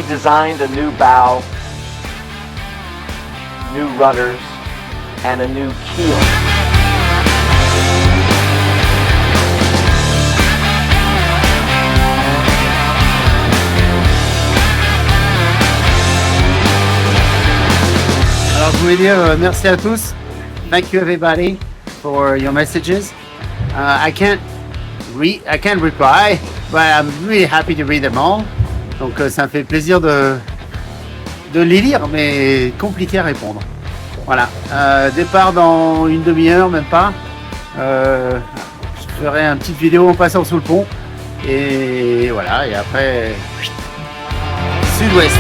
designed a new bow, new rudders, and a new keel. Alors je voulais dire merci à tous. Thank you everybody for your messages. I can't reply, but I'm really happy to read them all. Donc ça me fait plaisir de les lire, mais compliqué à répondre. Voilà. Départ dans une demi-heure, même pas. Je ferai une petite vidéo en passant sous le pont. Et voilà. Et après, sud-ouest.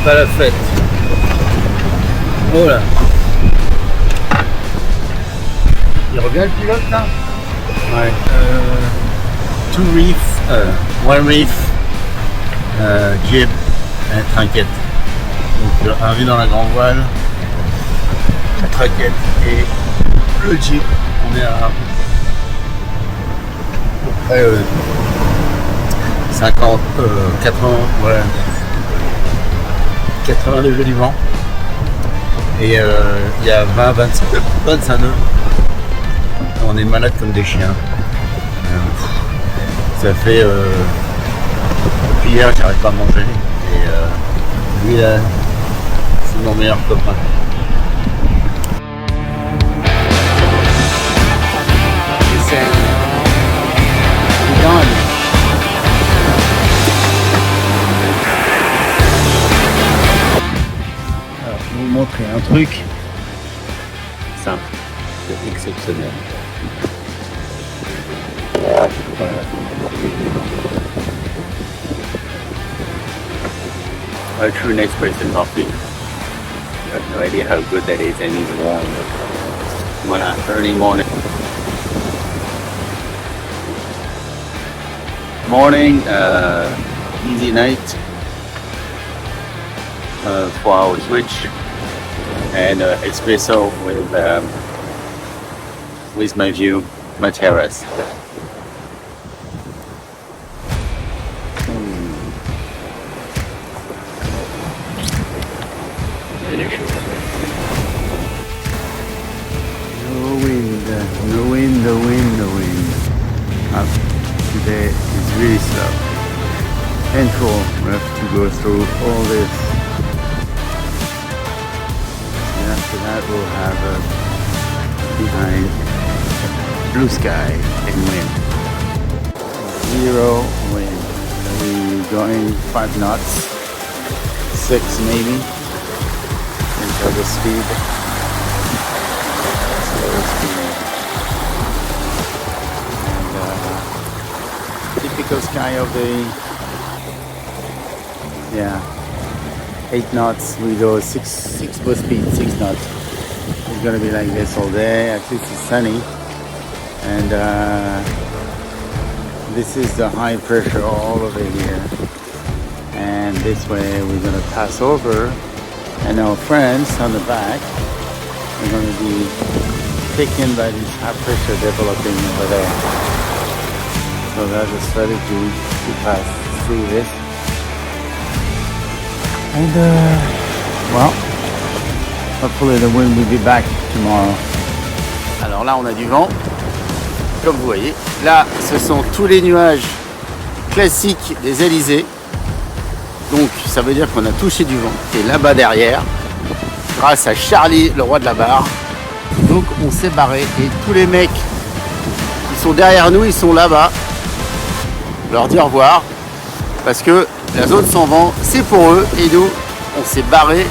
Pas la fête. Oh là. Il revient le pilote là? Ouais. Two reef, one reef, jib, et trinquette. Donc un vue dans la grand voile, la trinquette et le jib. On est à 50, 80, voilà. 80 degrés du vent et il y a 25 nœuds. On est malade comme des chiens. Ça fait depuis hier j'arrive pas à manger et lui là c'est mon meilleur copain. Montrer un truc simple, c'est exceptionnel. Voilà. A true Nespresso coffee. You have no idea how good that is, and it's warm. Voilà, early morning. Morning, easy night. 4-hour switch. And espresso with my view, my terrace. The wind. Today is really slow. Painful. We have to go through all this. After that we'll have behind blue sky and wind. 0 wind. We're going 5 knots, 6 maybe. Into the speed. Slow speed. And typical sky of the 8 knots, we go 6 boat speed, 6 knots. It's gonna be like this all day. At least it's sunny, and this is the high pressure all over here. And this way we're gonna pass over, and our friends on the back are gonna be taken by this high pressure developing over there. So that's a strategy to pass through this. And well, Hopefully the wind will be back tomorrow. Alors là, on a du vent, comme vous voyez. Là, ce sont tous les nuages classiques des Alizés. Donc, ça veut dire qu'on a touché du vent. Et là-bas derrière, grâce à Charlie, le roi de la barre, donc on s'est barré. Et tous les mecs qui sont derrière nous, ils sont là-bas. Je leur dis au revoir. Parce que la zone sans vent, c'est pour eux. Et nous, on s'est barré.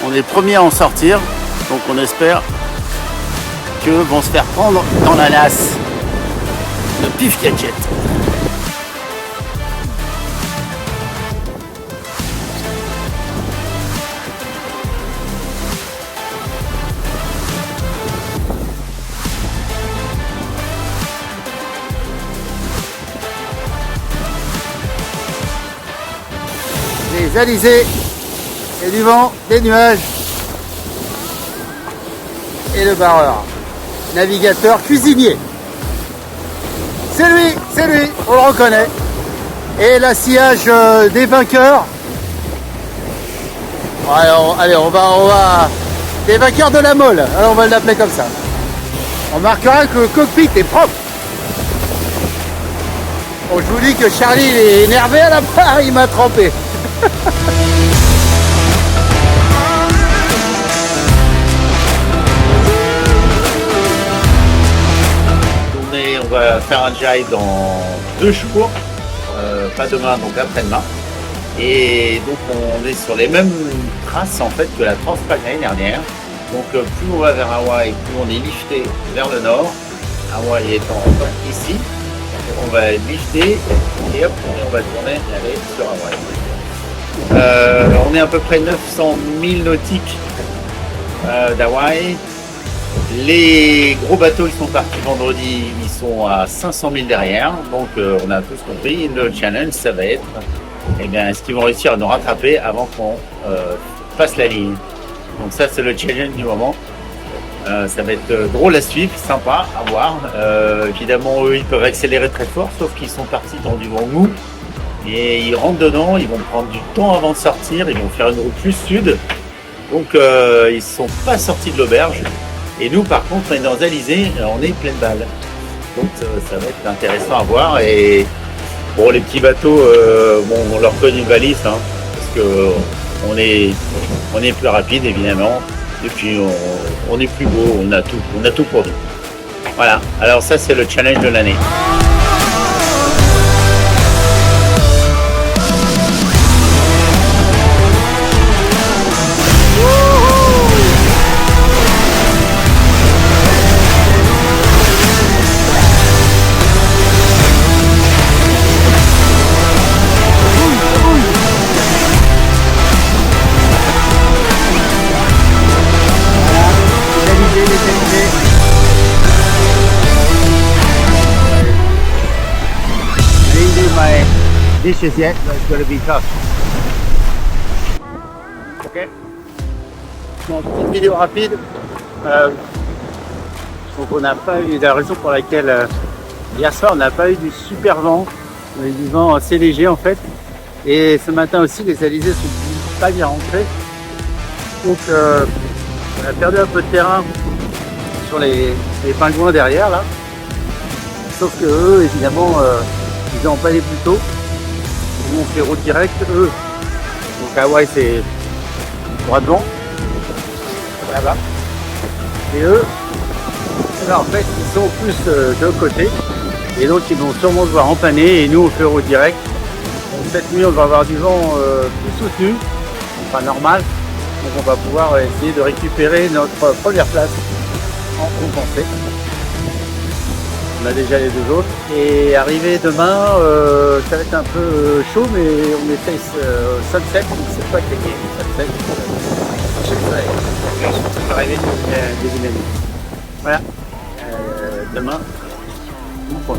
On est premiers à en sortir. Donc on espère que vont se faire prendre dans la nasse de pif cachette. Les alizés, et du vent, des nuages et le barreur. Navigateur cuisinier. C'est lui, on le reconnaît. Et l'assillage des vainqueurs. Allez, on va. Des vainqueurs de la Mole, alors on va l'appeler comme ça. On marquera que le cockpit est propre. Bon, je vous dis que Charlie il est énervé à la part, il m'a trempé. On va faire un jive dans 2 jours, pas demain, donc après-demain. Et donc on est sur les mêmes traces en fait que la Transpac l'année dernière. Donc plus on va vers Hawaï, plus on est lifté vers le nord. Hawaï étant ici, on va lifter et hop, on va tourner et aller sur Hawaï. On est à peu près 900 000 nautiques d'Hawaï. Les gros bateaux qui sont partis vendredi, ils sont à 500 000 derrière, donc on a tous compris. Le challenge, ça va être, est-ce qu'ils vont réussir à nous rattraper avant qu'on passe la ligne. Donc ça, c'est le challenge du moment. Ça va être drôle à suivre, sympa à voir. Évidemment, eux, ils peuvent accélérer très fort, sauf qu'ils sont partis dans du vent mou. Et ils rentrent dedans, ils vont prendre du temps avant de sortir, ils vont faire une route plus sud. Donc ils ne sont pas sortis de l'auberge. Et nous, par contre, on est dans Alizé, on est pleine balle. Donc ça va être intéressant à voir. Et bon, les petits bateaux, on leur cogne une valise, hein, parce que on est plus rapide, évidemment. Et puis on est plus beau, on a tout pour nous. Voilà. Alors ça, c'est le challenge de l'année. Dishes yet, but it's going to be tough. Ok. Bon, petite vidéo rapide. Donc on n'a pas eu la raison pour laquelle hier soir on n'a pas eu du super vent. On a eu du vent assez léger en fait. Et ce matin aussi les alizés sont pas bien rentrés. Donc on a perdu un peu de terrain sur les pingouins derrière là. Sauf que eux évidemment ils n'ont pas allé plus tôt. Nous on fait route directe, eux. Donc Hawaï c'est droit devant, là-bas. Et eux, là en fait ils sont plus de l'autre côté. Et donc ils vont sûrement devoir empanner et nous on fait route directe. Donc cette nuit on va avoir du vent plus soutenu, enfin normal. Donc on va pouvoir essayer de récupérer notre première place en compensé. On a déjà les 2 autres. Et arrivé demain, ça va être un peu chaud, mais on essaye sunset, c'est pas cliqué, sunset. Ça va arriver début d'année. Voilà. Demain, bon point.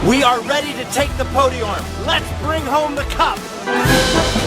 We are ready to take the podium. Let's bring home the cup.